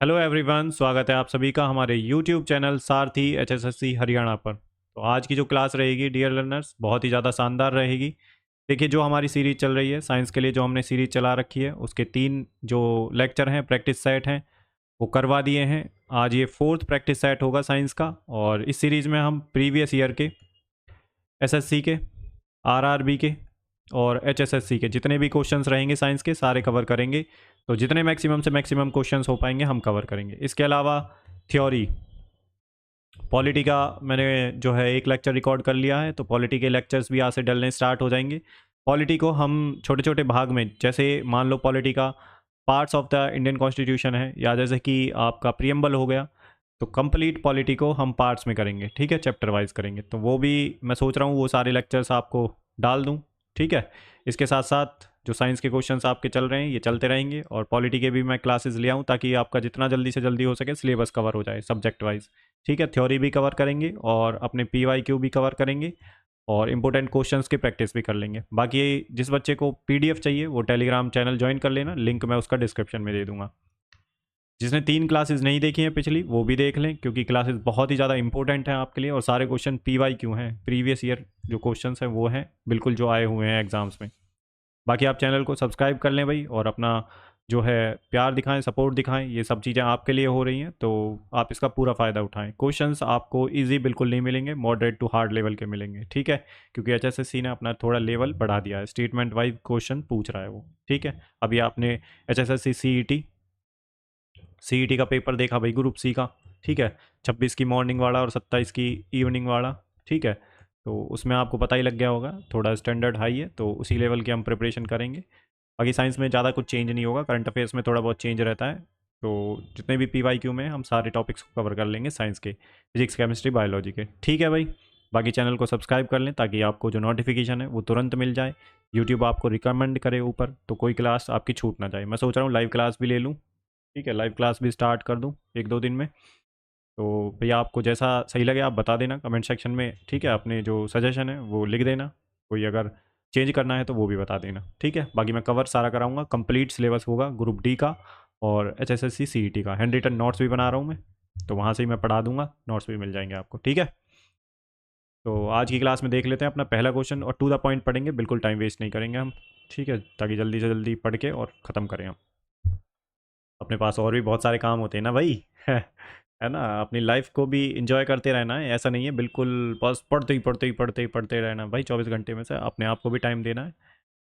Hello everyone, स्वागत है आप सभी का हमारे यूट्यूब चैनल सारथी एचएसएससी हरियाणा पर। तो आज की जो क्लास रहेगी डियर लर्नर्स, बहुत ही ज़्यादा शानदार रहेगी। देखिए, जो हमारी सीरीज़ चल रही है साइंस के लिए, जो हमने सीरीज़ चला रखी है उसके 3 जो लेक्चर हैं, प्रैक्टिस सेट हैं, वो करवा दिए हैं। आज ये 4th प्रैक्टिस सेट होगा साइंस का। और इस सीरीज़ में हम प्रीवियस ईयर के, एसएससी के, आरआरबी के और एचएसएससी के जितने भी क्वेश्चंस रहेंगे साइंस के, सारे कवर करेंगे। तो जितने मैक्सिमम से मैक्सिमम क्वेश्चंस हो पाएंगे हम कवर करेंगे। इसके अलावा थ्योरी, पॉलिटी का मैंने जो है एक लेक्चर रिकॉर्ड कर लिया है, तो पॉलिटी के लेक्चर्स भी आज से डलने स्टार्ट हो जाएंगे। पॉलिटी को हम छोटे छोटे भाग में, जैसे मान लो पॉलिटी का parts of the Indian constitution है, या जैसे कि आपका प्रियम्बल हो गया, तो कंप्लीट पॉलिटी को हम पार्ट्स में करेंगे। ठीक है, चैप्टर वाइज करेंगे। तो वो भी मैं सोच रहा हूँ वो सारे लेक्चर्स आपको डाल दूँ। ठीक है, इसके साथ साथ जो साइंस के क्वेश्चंस आपके चल रहे हैं ये चलते रहेंगे, और पॉलिटी के भी मैं क्लासेस ले आऊँ ताकि आपका जितना जल्दी से जल्दी हो सके सिलेबस कवर हो जाए सब्जेक्ट वाइज। ठीक है, थ्योरी भी कवर करेंगे और अपने PYQ भी कवर करेंगे, और इंपॉर्टेंट क्वेश्चंस की प्रैक्टिस भी कर लेंगे। बाकी जिस बच्चे को PDF चाहिए वो टेलीग्राम चैनल ज्वाइन कर लेना, लिंक मैं उसका डिस्क्रिप्शन में दे दूंगा। जिसने 3 क्लासेस नहीं देखी हैं पिछली, वो भी देख लें, क्योंकि क्लासेस बहुत ही ज़्यादा इंपॉर्टेंट हैं आपके लिए, और सारे क्वेश्चन PYQ हैं, प्रीवियस ईयर जो क्वेश्चन हैं वो हैं बिल्कुल जो आए हुए हैं एग्जाम्स में। बाकी आप चैनल को सब्सक्राइब कर लें भाई, और अपना जो है प्यार दिखाएं, सपोर्ट दिखाएं। ये सब चीज़ें आपके लिए हो रही हैं, तो आप इसका पूरा फ़ायदा उठाएं। क्वेश्चंस आपको इजी बिल्कुल नहीं मिलेंगे, मॉडरेट टू हार्ड लेवल के मिलेंगे। ठीक है, क्योंकि HSSC ने अपना थोड़ा लेवल बढ़ा दिया है, स्टेटमेंट वाइज क्वेश्चन पूछ रहा है वो। ठीक है, अभी आपने HSSC CET का पेपर देखा भाई, ग्रुप C का। ठीक है, 26 की मॉर्निंग वाला और 27 की इवनिंग वाला। ठीक है, तो उसमें आपको पता ही लग गया होगा, थोड़ा स्टैंडर्ड हाई है, तो उसी लेवल की हम प्रिपरेशन करेंगे। बाकी साइंस में ज़्यादा कुछ चेंज नहीं होगा, करंट अफेयर्स में थोड़ा बहुत चेंज रहता है। तो जितने भी PYQ में हम सारे टॉपिक्स को कवर कर लेंगे साइंस के, फिजिक्स केमिस्ट्री बायोलॉजी के। ठीक है भाई, बाकी चैनल को सब्सक्राइब कर लें ताकि आपको जो नोटिफिकेशन है वो तुरंत मिल जाए। यूट्यूब आपको रिकमेंड करे ऊपर, तो कोई क्लास आपकी छूट ना जाए। मैं सोच रहा हूँ लाइव क्लास भी ले लूँ। ठीक है, लाइव क्लास भी स्टार्ट कर दूँ 1-2 दिन में। तो भैया आपको जैसा सही लगे आप बता देना कमेंट सेक्शन में। ठीक है, अपने जो सजेशन है वो लिख देना, कोई अगर चेंज करना है तो वो भी बता देना। ठीक है, बाकी मैं कवर सारा कराऊंगा, कंप्लीट सिलेबस होगा ग्रुप D का और HSSC CET का। हैंड रिटन नोट्स भी बना रहा हूँ मैं, तो वहाँ से ही मैं पढ़ा दूंगा, नोट्स भी मिल जाएंगे आपको। ठीक है, तो आज की क्लास में देख लेते हैं अपना पहला क्वेश्चन, और टू द पॉइंट पढ़ेंगे, बिल्कुल टाइम वेस्ट नहीं करेंगे हम। ठीक है, ताकि जल्दी से जल्दी पढ़ के और ख़त्म करें हम। अपने पास और भी बहुत सारे काम होते हैं ना भाई है ना, अपनी लाइफ को भी इंजॉय करते रहना है। ऐसा नहीं है बिल्कुल बस पढ़ते ही पढ़ते ही पढ़ते ही पढ़ते रहना भाई। 24 घंटे में से अपने आप को भी टाइम देना है,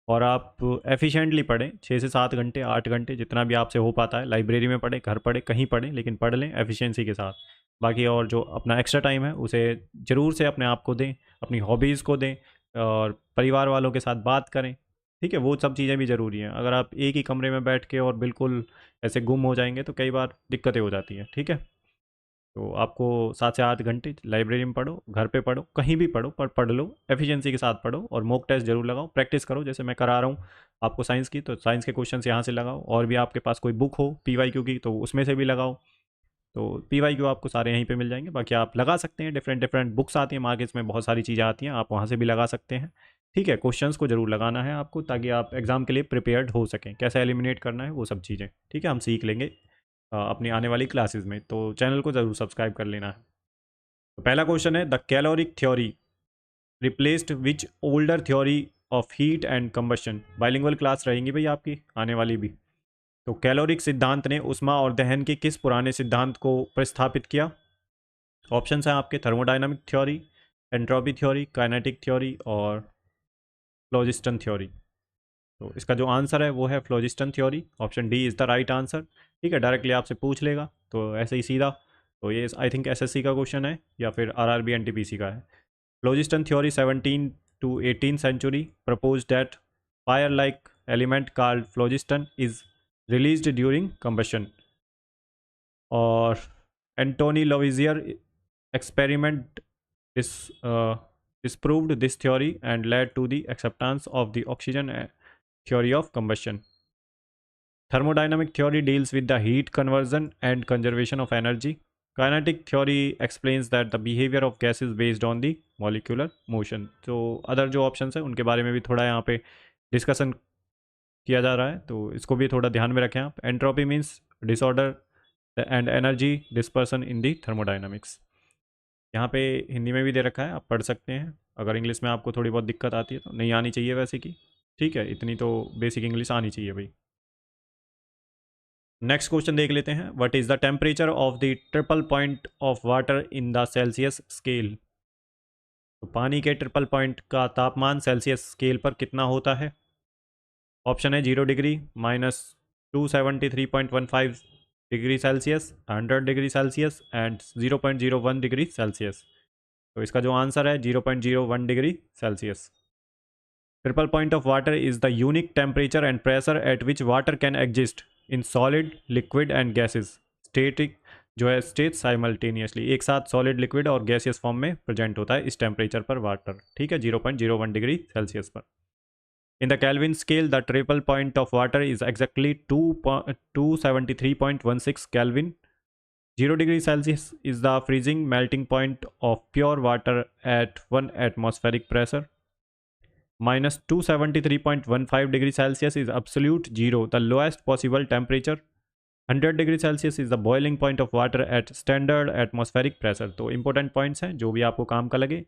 और आप एफिशिएंटली पढ़ें। 6 से 7 घंटे, 8 घंटे, जितना भी आपसे हो पाता है। लाइब्रेरी में पढ़ें, घर पढ़ें, कहीं पढ़ें, लेकिन पढ़ लें एफिशिएंसी के साथ। बाकी और जो अपना एक्स्ट्रा टाइम है उसे ज़रूर से अपने आप को दें, अपनी हॉबीज़ को दें, और परिवार वालों के साथ बात करें। ठीक है, वो सब चीज़ें भी ज़रूरी हैं। अगर आप एक ही कमरे में बैठ के और बिल्कुल ऐसे गुम हो जाएंगे तो कई बार दिक्कतें हो जाती हैं। ठीक है, तो आपको 7 से 8 घंटे लाइब्रेरी में पढ़ो, घर पे पढ़ो, कहीं भी पढ़ो, पर पढ़ लो, एफिशिएंसी के साथ पढ़ो, और मॉक टेस्ट जरूर लगाओ, प्रैक्टिस करो जैसे मैं करा रहा हूँ आपको साइंस की। तो साइंस के क्वेश्चन यहाँ से लगाओ, और भी आपके पास कोई बुक हो PYQ की तो उसमें से भी लगाओ। तो PYQ आपको सारे यहीं पे मिल जाएंगे। बाकी आप लगा सकते हैं, डिफरेंट डिफरेंट बुक्स आती हैं मार्केट्स में, बहुत सारी चीज़ें आती हैं, आप वहाँ से भी लगा सकते हैं। ठीक है, क्वेश्चंस को जरूर लगाना है आपको, ताकि आप एग्जाम के लिए प्रिपेयर्ड हो सकें। कैसे एलिमिनेट करना है वो सब चीज़ें, ठीक है, हम सीख लेंगे अपनी आने वाली क्लासेस में। तो चैनल को ज़रूर सब्सक्राइब कर लेना है। तो पहला क्वेश्चन है, the caloric theory replaced which older theory of heat and combustion. Bilingual class रहेंगी भाई आपकी आने वाली भी। तो कैलोरिक सिद्धांत ने उष्मा और दहन के किस पुराने सिद्धांत को प्रस्थापित किया? ऑप्शन हैं आपके, thermodynamic theory, entropy theory, kinetic theory और फ्लोजिस्टन थ्योरी। तो इसका जो आंसर है वो है phlogiston theory. Option D is the right answer. ठीक है, डायरेक्टली आपसे पूछ लेगा तो ऐसे ही सीधा। तो ये आई थिंक SSC का क्वेश्चन है, या फिर RRB NTPC का है। Phlogiston theory 17 to 18th century proposed that fire like element called phlogiston is released during combustion, और Antony लविजियर experiment dis, uh, disproved this theory and led to the acceptance of the oxygen theory of combustion. Thermodynamic theory deals with the heat conversion and conservation of energy. Kinetic theory explains that the behavior of gases based on the molecular motion. तो other जो options हैं उनके बारे में भी थोड़ा यहाँ पे डिस्कशन किया जा रहा है, तो इसको भी थोड़ा ध्यान में रखें आप। Entropy means disorder and energy dispersion in the thermodynamics. यहाँ पे हिंदी में भी दे रखा है, आप पढ़ सकते हैं। अगर इंग्लिश में आपको थोड़ी बहुत दिक्कत आती है तो, नहीं आनी चाहिए वैसे की, ठीक है, इतनी तो बेसिक इंग्लिश आनी चाहिए भाई। नेक्स्ट क्वेश्चन देख लेते हैं। What is the temperature of the triple point of water in the Celsius scale. तो पानी के ट्रिपल पॉइंट का तापमान सेल्सियस स्केल पर कितना होता है। ऑप्शन है 0 degree, -273.15 degree Celsius, 100 degree Celsius and 0.01 degree Celsius. तो इसका जो आंसर है 0.01 degree Celsius. Triple point of water is the unique temperature and pressure at which water can exist in solid, liquid and gases static, जो है state simultaneously, एक साथ solid, liquid और gaseous form में प्रेजेंट होता है इस टेम्परेचर पर वाटर, ठीक है, 0.01 डिग्री सेल्सियस पर। In the Kelvin scale, the triple point of water is exactly 273.16 Kelvin. 0 degree Celsius is the freezing melting point of pure water at 1 atmospheric pressure. Minus 273.15 degree Celsius is absolute zero, the lowest possible temperature. 100 degree Celsius is the boiling point of water at standard atmospheric pressure. तो important points हैं, जो भी आपको काम का लगे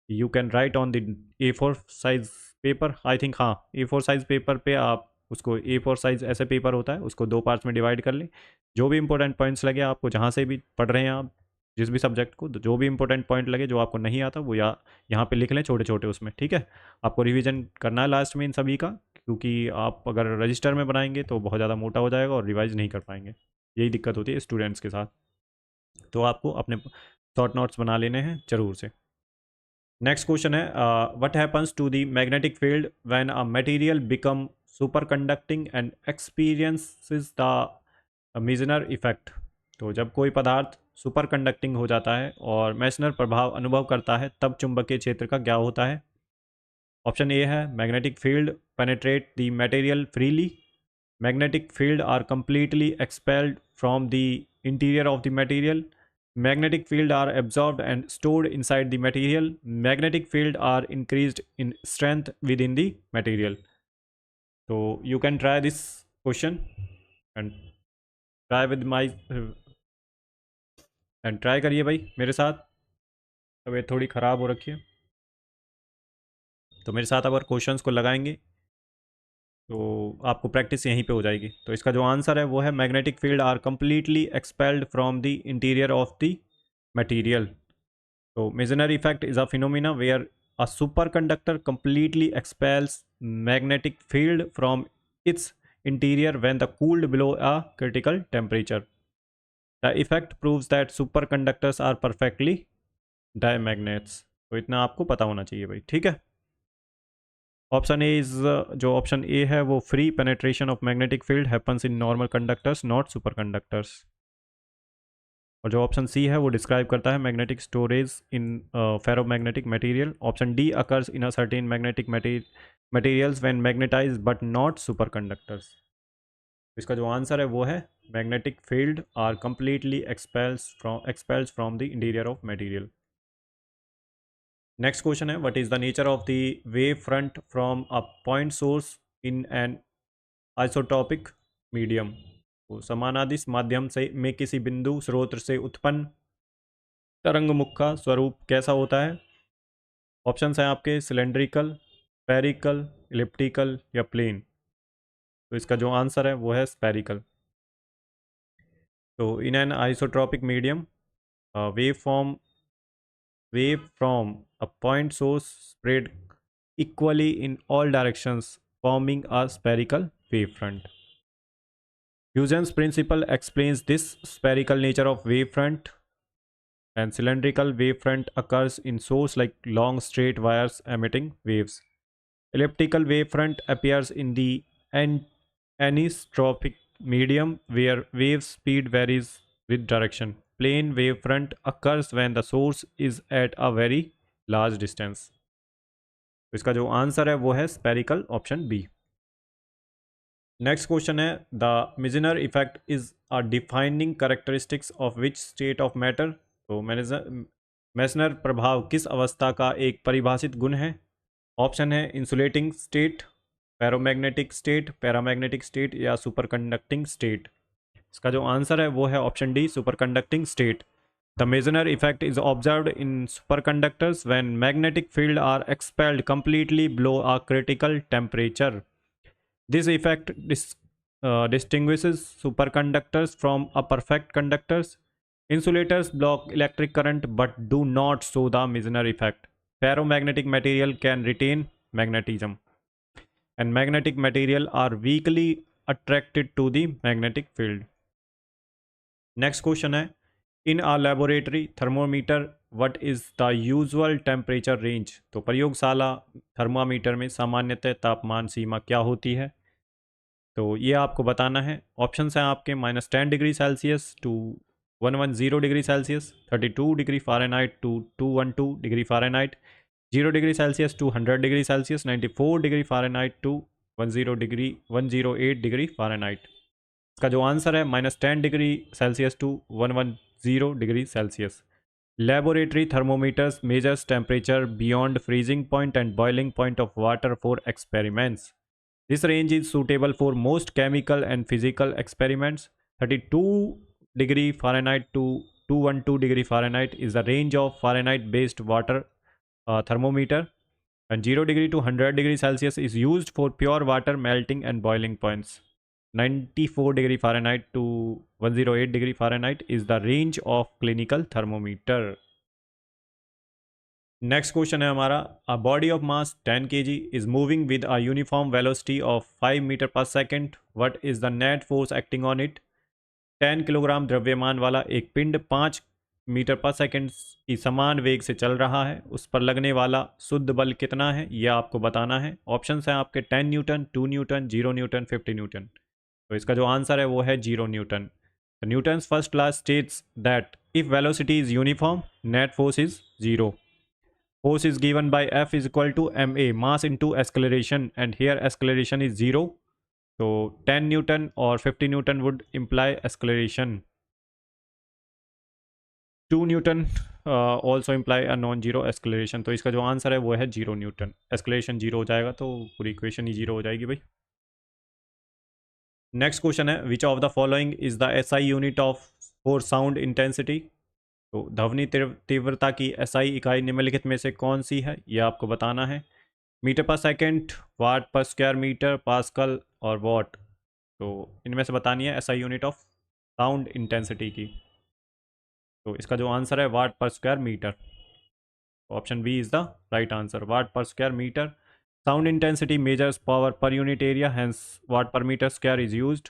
you can write on the A4 size paper, I think, हाँ A4 size paper पे आप उसको, A4 साइज ऐसे पेपर होता है, उसको 2 पार्ट्स में डिवाइड कर लें। जो भी इंपॉर्टेंट पॉइंट्स लगे आपको, जहाँ से भी पढ़ रहे हैं आप, जिस भी सब्जेक्ट को, जो भी इंपॉर्टेंट पॉइंट लगे जो आपको नहीं आता वो यहाँ पे लिख लें छोटे छोटे उसमें, ठीक है। आपको रिवीजन करना है लास्ट में इन सभी का, क्योंकि आप अगर रजिस्टर में बनाएंगे तो बहुत ज़्यादा मोटा हो जाएगा और रिवाइज नहीं कर पाएंगे, यही दिक्कत होती है स्टूडेंट्स के साथ। तो आपको अपने शॉर्ट नोट्स बना लेने हैं ज़रूर से। नेक्स्ट क्वेश्चन है, what happens to the magnetic field when a material become super conducting and experiences the Meissner effect. तो जब कोई पदार्थ सुपर कंडक्टिंग हो जाता है और मेसनर प्रभाव अनुभव करता है तब चुंबकीय क्षेत्र का क्या होता है। ऑप्शन ए है magnetic field penetrate the material freely, magnetic field are completely expelled from the interior of the material, magnetic field are absorbed and stored inside the material, magnetic field are increased in strength within the material. So you can try this question and try with my and try करिए भाई मेरे साथ। तबीयत थोड़ी ख़राब हो रखी है, तो मेरे साथ अगर क्वेश्चंस को लगाएंगे तो आपको प्रैक्टिस यहीं पे हो जाएगी। तो इसका जो आंसर है वो है magnetic field are completely expelled from the interior of the material. तो Meissner effect is a phenomena where a superconductor completely expels magnetic field from its interior when the cooled below a critical temperature. The effect proves that superconductors are perfectly diamagnets. तो इतना आपको पता होना चाहिए भाई, ठीक है। Option A is, जो ऑप्शन ए है वो free penetration of magnetic field happens in normal conductors not superconductors. और जो ऑप्शन सी है वो डिस्क्राइब करता है magnetic storage in ferromagnetic material. Option D occurs in a certain magnetic materials when magnetize but not superconductors. इसका जो answer है वो है magnetic field are completely expels from the interior of material. Next question है, what is the nature of the wave front from a point source in an isotropic medium. तो समानादिश माध्यम से में किसी बिंदु स्रोत से उत्पन्न तरंग मुख का स्वरूप कैसा होता है। ऑप्शंस हैं आपके सिलेंड्रिकल, स्फेरिकल, इलिप्टिकल या प्लेन। तो इसका जो आंसर है वो है स्फेरिकल। तो in an isotropic medium wave from a point source spread equally in all directions forming a spherical wavefront. Huygens principle explains this spherical nature of wavefront, and cylindrical wavefront occurs in source like long straight wires emitting waves. Elliptical wavefront appears in the anisotropic medium where wave speed varies with direction. Plane wavefront occurs when the source is at a very large distance. तो इसका जो answer है वो है spherical, option B. Next question है, the Meissner effect is a defining characteristics of which state of matter. तो Meissner प्रभाव किस अवस्था का एक परिभाषित गुण है। ऑप्शन है इंसुलेटिंग स्टेट, पैरामैग्नेटिक स्टेट या सुपरकंडक्टिंग स्टेट। इसका जो आंसर है वो है option D, superconducting state. The Meissner effect is observed in superconductors when magnetic field are expelled completely below a critical temperature. This effect distinguishes superconductors from a perfect conductors. Insulators block electric current but do not show the Meissner effect. Ferromagnetic material can retain magnetism, and magnetic material are weakly attracted to the magnetic field. Next question है, in a laboratory thermometer what is the usual temperature range? तो प्रयोगशाला thermometer में सामान्यतः तापमान सीमा क्या होती है? तो ये आपको बताना है। ऑप्शंस हैं आपके -10 degree Celsius to 110 degree Celsius, 32 degree Fahrenheit to 212 degree Fahrenheit, 0 degree Celsius to 100 degree Celsius, 94 degree Fahrenheit to 108 degree Fahrenheit. इसका जो आंसर है -10 degree Celsius to 110 degree Celsius. Laboratory thermometers measures temperature beyond freezing point and boiling point of water for experiments. This range is suitable for most chemical and physical experiments. 32 degree Fahrenheit to 212 degree Fahrenheit is the range of Fahrenheit based water thermometer, and 0 degree to 100 degree Celsius is used for pure water melting and boiling points. 94 degree Fahrenheit to 108 degree Fahrenheit is the range of clinical thermometer. Next question है हमारा, a body of mass 10 kg is moving with a uniform velocity of 5 metre per second, what is the net force acting on it? 10 kilogram द्रव्यमान वाला एक पिंड 5 metre per second की समान वेग से चल रहा है, उस पर लगने वाला शुद्ध बल कितना है यह आपको बताना है। ऑप्शंस हैं आपके 10 न्यूटन, 2 न्यूटन, 0 न्यूटन, 50 न्यूटन। तो इसका जो आंसर है वो है 0 Newton. Newton's first law states that if velocity is uniform net force is 0. Force is given by F is equal to ma, mass into acceleration, and here acceleration is 0. So 10 Newton or 50 Newton would imply acceleration. 2 Newton also imply a non-zero acceleration. तो इसका जो answer है वो है 0 Newton. Acceleration 0 हो जाएगा तो पूरी इक्वेशन ही 0 हो जाएगी भाई। नेक्स्ट क्वेश्चन है, which of the following is the SI unit of for sound intensity? तो ध्वनि तीव्रता की SI इकाई निम्नलिखित में से कौन सी है यह आपको बताना है। मीटर पर second, watt per square metre, Pascal और वॉट। तो इनमें से बतानी है SI unit of sound intensity की। तो इसका जो आंसर है watt per square metre. Option B is the right answer, watt per square metre. Sound intensity measures power per unit area, hence watt per metre square is used.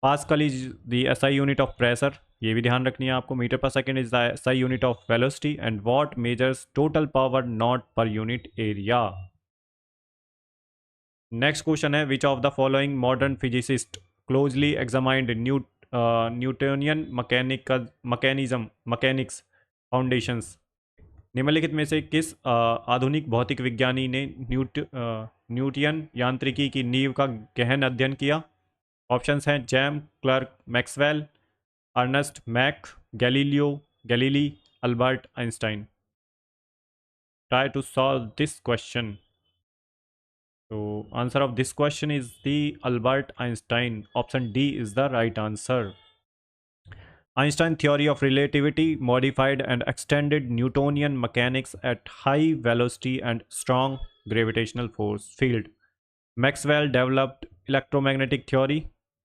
Pascal is the SI unit of pressure, ये भी ध्यान रखनी है आपको। Metre per second is the SI unit of velocity, and watt measures total power not per unit area. Next question है, which of the following modern physicist closely examined Newtonian mechanics foundations? निम्नलिखित में से किस आधुनिक भौतिक विज्ञानी ने Newton यांत्रिकी की नींव का गहन अध्ययन किया? ऑप्शंस हैं James Clerk Maxwell, Ernest Mach, Galilei, Albert Einstein. Try to solve this question. तो answer of this question is the Albert Einstein. Option D is the right answer. Einstein theory of relativity modified and extended Newtonian mechanics at high velocity and strong gravitational force field. Maxwell developed electromagnetic theory,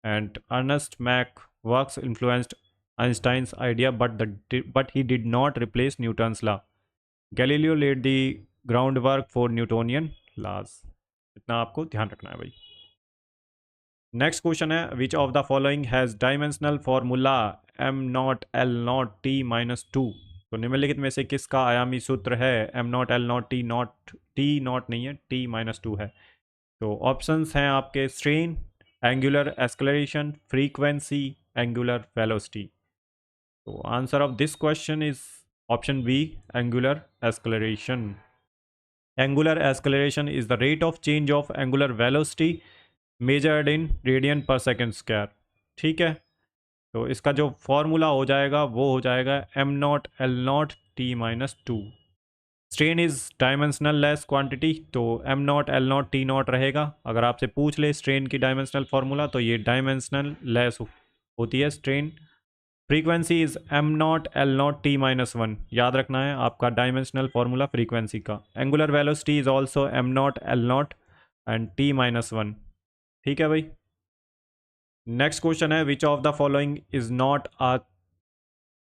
and Ernest Mach works influenced Einstein's idea, but he did not replace Newton's law. Galileo laid the groundwork for Newtonian laws. इतना आपको ध्यान रखना है भाई। Next question है, which of the following has dimensional formula m0L0t-2? तो निम्नलिखित में से किसका आयामी सूत्र है m0L0t, t नॉट नहीं है, t-2 है। तो ऑप्शंस हैं आपके strain, angular acceleration, frequency, angular velocity. तो answer of this question is option B, angular acceleration. Angular acceleration is the rate of change of angular velocity measured in radian per second square. ठीक है, तो इसका जो formula हो जाएगा वो हो जाएगा m0L0t-2। Strain is dimensional less quantity, तो m0L0t0 रहेगा। अगर आपसे पूछ ले स्ट्रेन की डायमेंशनल फार्मूला तो ये डायमेंशनल लेस होती है strain. Frequency is am naught L not T minus one, याद रखना है आपका डायमेंशनल फॉर्मूला फ्रीक्वेंसी का। Angular velocity is also am naught L not and T minus one. ठीक है भाई। नेक्स्ट क्वेश्चन है which of the following is not a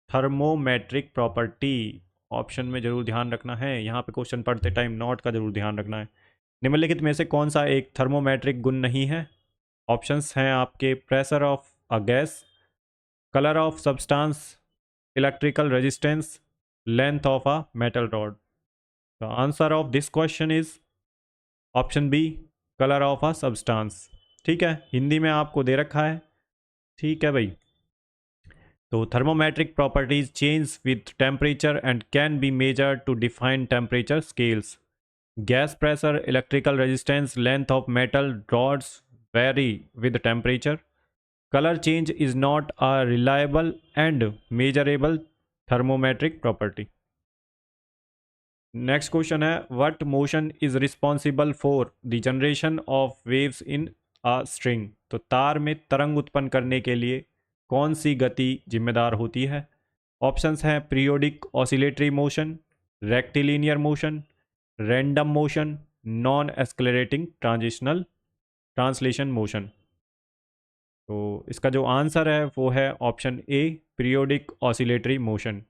thermometric property. Option में जरूर ध्यान रखना है, यहाँ पे क्वेश्चन पढ़ते टाइम नॉट का जरूर ध्यान रखना है। निम्नलिखित में से कौन सा एक थर्मोमेट्रिक गुण नहीं है। ऑप्शंस हैं आपके pressure of a gas, colour of substance, electrical resistance, length of a metal rod. The answer of this question is option B, colour of a substance. ठीक है, हिंदी में आपको दे रखा है। ठीक है भाई। तो thermometric properties change with temperature and can be measured to define temperature scales. Gas pressure, electrical resistance, length of metal rods vary with temperature. Color change is not a reliable and measurable thermometric property. Next question है what motion is responsible for the generation of waves in a string। तो तार में तरंग उत्पन्न करने के लिए कौन सी गति जिम्मेदार होती है। ऑप्शंस हैं periodic oscillatory motion, rectilinear motion, random motion, non accelerating transitional translation motion. तो इसका जो आंसर है वो है option A, periodic oscillatory motion.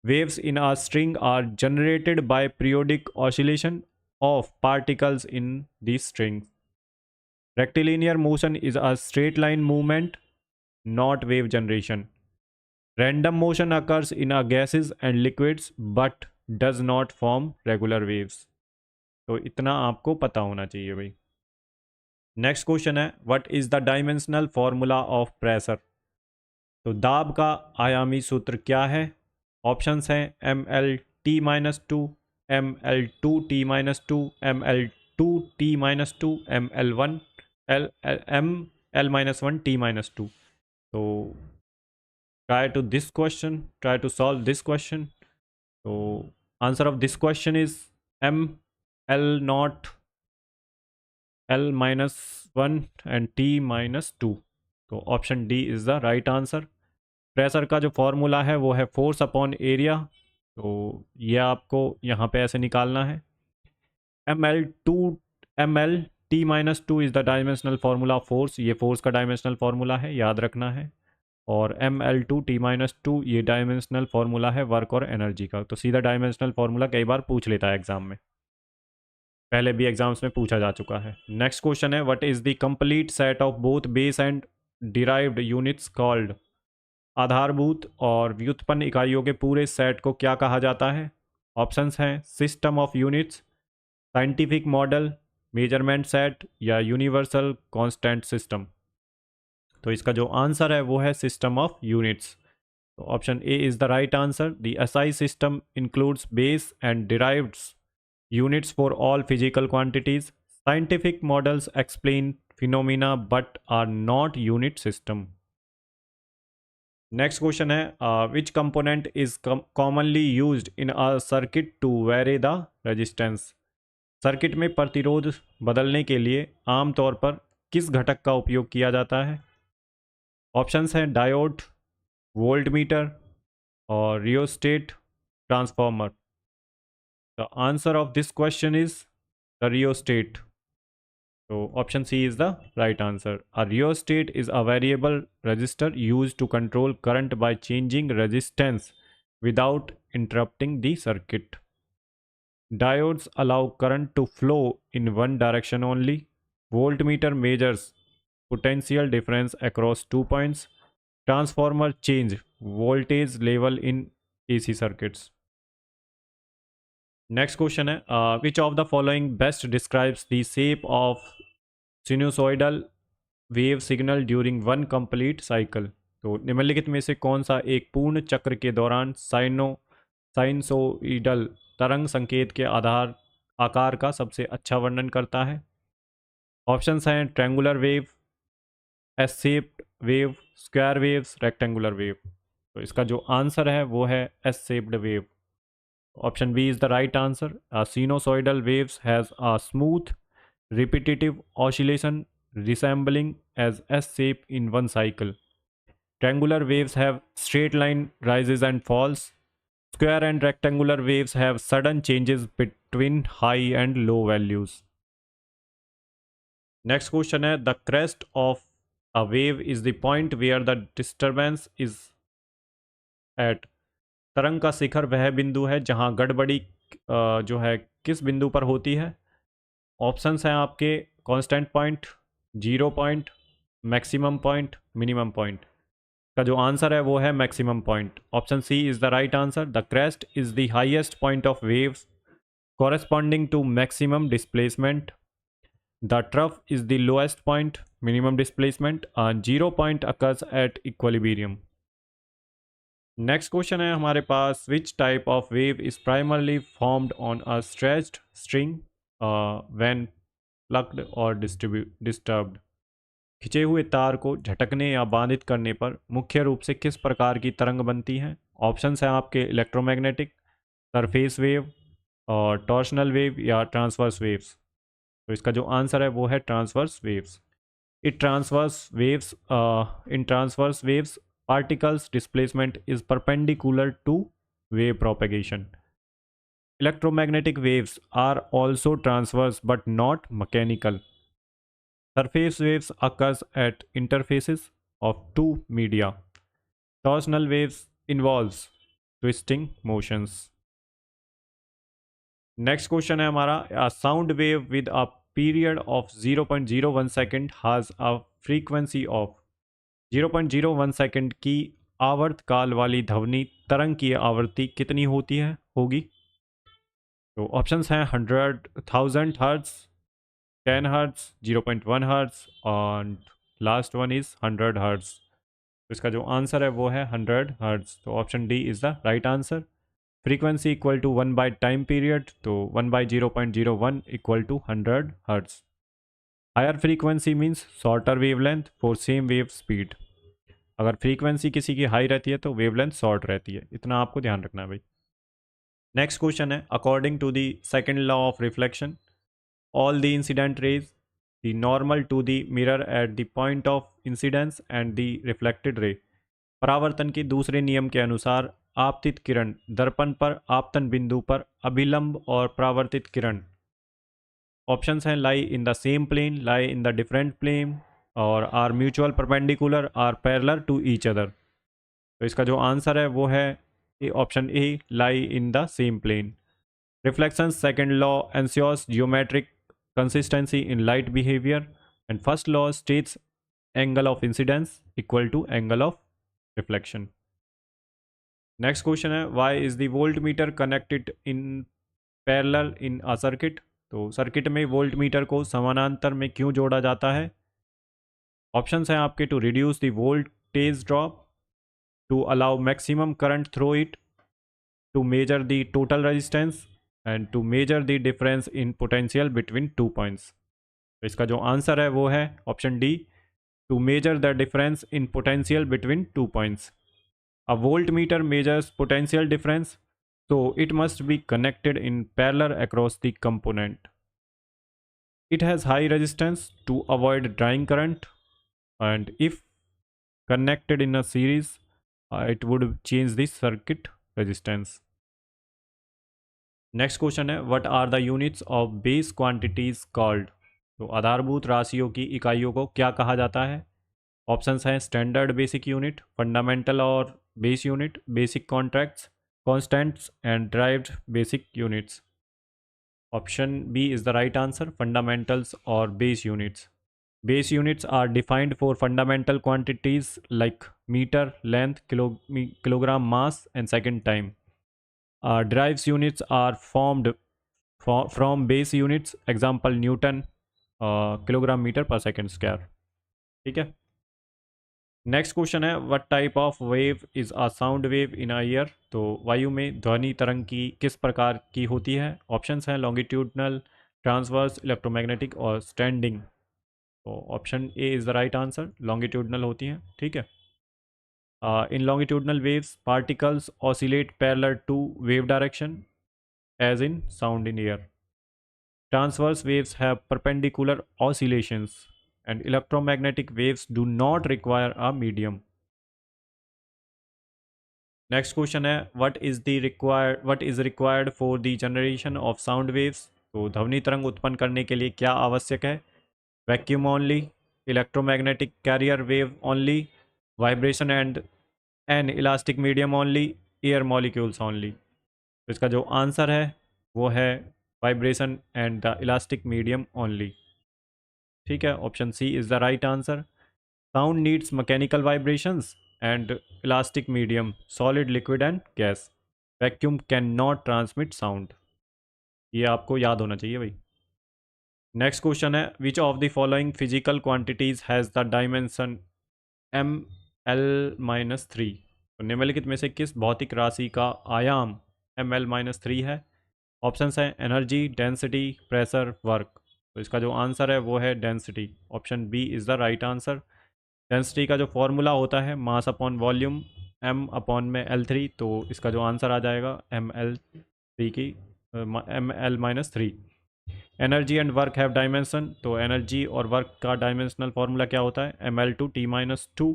Waves in a string are generated by periodic oscillation of particles in the string. Rectilinear motion is a straight line movement, not wave generation. Random motion occurs in a gases and liquids but does not form regular waves. तो इतना आपको पता होना चाहिए भाई। Next question है what is the dimensional formula of pressure. तो दाब का आयामी सूत्र क्या है। ऑप्शंस हैं M L T minus two, M L two T minus two, M L two T minus two, M L one M L minus one T minus two. तो try to solve this question. तो answer of this question is M L not L minus one and T minus two. तो option D is the right answer. Pressure का जो formula है वो है force upon area. तो ये आपको यहाँ पे ऐसे निकालना है। M L T minus two is the dimensional formula force, ये फोर्स का डायमेंशनल फार्मूला है, याद रखना है। और M L two T minus two ये डायमेंशनल फार्मूला है वर्क और एनर्जी का। तो सीधा डायमेंशनल फार्मूला कई बार पूछ लेता है एग्जाम में, पहले भी एग्जाम्स में पूछा जा चुका है। नेक्स्ट क्वेश्चन है what is the complete set of both base and derived units called. आधारभूत और व्युत्पन्न इकाइयों के पूरे सेट को क्या कहा जाता है। ऑप्शंस हैं system of units, scientific model, measurement set या यूनिवर्सल कांस्टेंट सिस्टम। तो इसका जो आंसर है वो है सिस्टम ऑफ यूनिट्स। तो option A is the right answer. The SI system includes base and derived units for all physical quantities. Scientific models explain phenomena but are not unit system. Next question है which component is commonly used in a circuit to vary the resistance. Circuit में प्रतिरोध बदलने के लिए आमतौर पर किस घटक का उपयोग किया जाता है। ऑप्शंस हैं डायोड, वोल्ट मीटर और rheostat transformer. The answer of this question is the rheostat. So option C is the right answer. A rheostat is a variable resistor used to control current by changing resistance without interrupting the circuit. Diodes allow current to flow in one direction only. Voltmeter measures potential difference across 2 points. Transformer change voltage level in AC circuits. Next question है which of the following best describes the shape of sinusoidal wave signal during one complete cycle. तो निम्नलिखित में से कौन सा एक पूर्ण चक्र के दौरान साइनसोइडल तरंग संकेत के आकार का सबसे अच्छा वर्णन करता है। ऑप्शंस हैं triangular wave, S shaped wave, square waves, rectangular wave. तो इसका जो आंसर है वो है S shaped wave. Option B is the right answer. sinusoidal waves has a smooth repetitive oscillation resembling as S shape in one cycle. Triangular waves have straight line rises and falls. Square and rectangular waves have sudden changes between high and low values. Next question है, the crest of a wave is the point where the disturbance is at. तरंग का शिखर वह बिंदु है जहां गड़बड़ी जो है किस बिंदु पर होती है. ऑप्शंस हैं आपके, constant point, zero point, maximum point, minimum point. का जो आंसर है वो है maximum point. Option C is the right answer. The crest is the highest point of waves corresponding to maximum displacement. The trough is the lowest point, minimum displacement, and 0 point occurs at equilibrium. Next question है हमारे पास, which type of wave is primarily formed on a stretched string when plucked or disturbed. खिंचे हुए तार को झटकने या बाधित करने पर मुख्य रूप से किस प्रकार की तरंग बनती है. ऑप्शंस हैं आपके, इलेक्ट्रोमैग्नेटिक, सरफेस वेव और टॉर्शनल वेव या ट्रांसवर्स वेव्स. तो इसका जो आंसर है वो है transverse waves. In transverse waves particles displacement is perpendicular to wave propagation. Electromagnetic waves are also transverse but not mechanical. Surface waves occurs at interfaces of two media. Torsional waves involves twisting motions. Next question है हमारा, a sound wave with a period of 0.01 second has a frequency of 0.01 second की आवर्त काल वाली ध्वनि तरंग की आवृत्ति कितनी होगी. तो ऑप्शंस हैं 100,000 हर्ट्ज, 10 हर्ट्ज, 0.1 हर्ट्ज और लास्ट वन इज 100 हर्ट्ज. तो इसका जो आंसर है वो है 100 हर्ट्ज. तो option D is the right answer. Frequency equal to 1 by time period, तो 1 by 0.01 equal to 100 hertz. Higher frequency means shorter wavelength for same wave speed. अगर frequency किसी की हाई रहती है तो वेवलेंथ शॉर्ट रहती है, इतना आपको ध्यान रखना है भाई. नेक्स्ट क्वेश्चन है, according to the second law of reflection all the incident rays the normal to the mirror at the point of incidence and the reflected ray. परावर्तन के दूसरे नियम के अनुसार आपतित किरण दर्पण पर आपतन बिंदु पर अभिलंब और परावर्तित किरण, ऑप्शंस हैं, lie in the same plane, lie in the different plane और are mutual perpendicular, are parallel to each other. तो इसका जो आंसर है वो है option A, lie in the same plane. Reflection second law ensures geometric consistency in light behaviour and first law states angle of incidence equal to angle of reflection. Next question है, why is the voltmeter connected in parallel in a circuit. तो circuit में volt meter को समानांतर में क्यों जोड़ा जाता है. ऑप्शंस हैं आपके, to reduce the voltage drop, to allow maximum current through it, to measure the total resistance and to measure the difference in potential between two points. तो इसका जो आंसर है वो है option D, to measure the difference in potential between two points. A voltmeter measures potential difference, so it must be connected in parallel across the component. It has high resistance to avoid drawing current, and if connected in a series, it would change the circuit resistance. Next question है, what are the units of base quantities called. तो आधारभूत राशियों की इकाइयों को क्या कहा जाता है. ऑप्शंस हैं, स्टैंडर्ड बेसिक यूनिट, फंडामेंटल और base unit, basic contracts, constants and derived basic units. Option B is the right answer, fundamentals और base units. Base units are defined for fundamental quantities like metre, length, kilogram mass and second time. Derived units are formed from base units, example newton, kilogram metre per second square. ठीक है. Next question है, what type of wave is a sound wave in a year. तो वायु में ध्वनि तरंग की किस प्रकार की होती है. ऑप्शंस हैं, लॉन्गिट्यूडनल, ट्रांसवर्स, इलेक्ट्रोमैग्नेटिक और स्टैंडिंग. तो option A is the right answer, longitudinal होती हैं. ठीक है. In longitudinal waves particles oscillate parallel to wave direction as in sound in air. Transverse waves have perpendicular oscillations and electromagnetic waves do not require a medium. Next question है what is required for the generation of sound waves. तो ध्वनि तरंग उत्पन्न करने के लिए क्या आवश्यक है? Vacuum only, electromagnetic carrier wave only, vibration and an elastic medium only, air molecules only. तो इसका जो आंसर है वो है vibration and the elastic medium only. ठीक है, option C is the right answer. Sound needs mechanical vibrations and elastic medium, solid, liquid and gas. Vacuum can not transmit sound. ये आपको याद होना चाहिए भाई। नेक्स्ट क्वेश्चन है which of the following physical quantities has the dimension ml-3। तो निम्नलिखित में से किस भौतिक राशि का आयाम ml-3 है? ऑप्शंस हैं एनर्जी, डेंसिटी, प्रेशर, वर्क। तो इसका जो आंसर है वो है density. Option B is the right answer. Density का जो फॉर्मूला होता है mass upon volume m upon में L3। तो इसका जो आंसर आ जाएगा ml-3। Energy and work have dimension. तो एनर्जी और वर्क का डायमेंशनल फार्मूला क्या होता है? ml/t-2।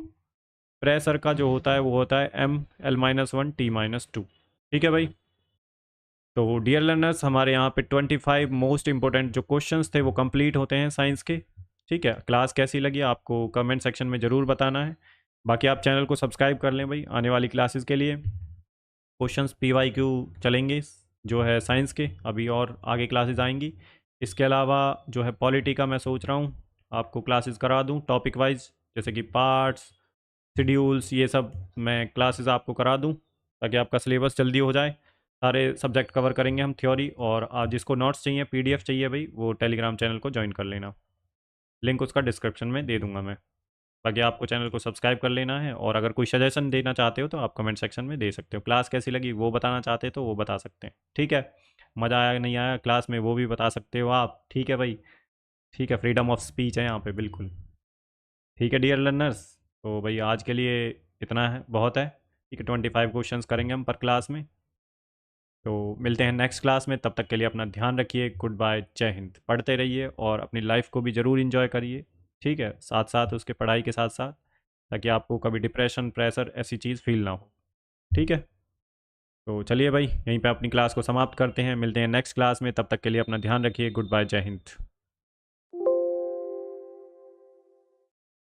प्रेशर का जो होता है वो होता है ml-1t-2। ठीक है भाई। तो डियर लर्नर्स, हमारे यहाँ पे 25 मोस्ट इंपॉर्टेंट जो क्वेश्चंस थे वो कंप्लीट होते हैं साइंस के। ठीक है, क्लास कैसी लगी आपको कमेंट सेक्शन में ज़रूर बताना है। बाकी आप चैनल को सब्सक्राइब कर लें भाई आने वाली क्लासेस के लिए। क्वेश्चंस PYQ चलेंगे जो है साइंस के, अभी और आगे क्लासेस आएंगी। इसके अलावा जो है पॉलिटी का मैं सोच रहा हूँ आपको क्लासेस करा दूँ टॉपिक वाइज, जैसे कि पार्ट्स, शेड्यूल्स, ये सब मैं क्लासेस आपको करा दूँ ताकि आपका सिलेबस जल्दी हो जाए। सारे सब्जेक्ट कवर करेंगे हम थ्योरी, और जिसको नोट्स चाहिए, PDF चाहिए भाई, वो टेलीग्राम चैनल को ज्वाइन कर लेना। लिंक उसका डिस्क्रिप्शन में दे दूंगा मैं। बाकी आपको चैनल को सब्सक्राइब कर लेना है, और अगर कोई सजेशन देना चाहते हो तो आप कमेंट सेक्शन में दे सकते हो। क्लास कैसी लगी वो बताना चाहते हो तो वो बता सकते हैं। ठीक है, मज़ा आया नहीं आया क्लास में वो भी बता सकते हो आप। ठीक है भाई, ठीक है, फ्रीडम ऑफ स्पीच है यहाँ पे बिल्कुल। ठीक है डियर लर्नर्स, तो भाई आज के लिए इतना है, बहुत है। ठीक है, 25 क्वेश्चंस करेंगे हम पर क्लास में। तो मिलते हैं नेक्स्ट क्लास में, तब तक के लिए अपना ध्यान रखिए। गुड बाय, जय हिंद। पढ़ते रहिए और अपनी लाइफ को भी ज़रूर इन्जॉय करिए। ठीक है, साथ साथ उसके पढ़ाई के साथ साथ, ताकि आपको कभी डिप्रेशन, प्रेशर ऐसी चीज़ फील ना हो। ठीक है, तो चलिए भाई यहीं पे अपनी क्लास को समाप्त करते हैं। मिलते हैं नेक्स्ट क्लास में, तब तक के लिए अपना ध्यान रखिए। गुड बाय, जय हिंद।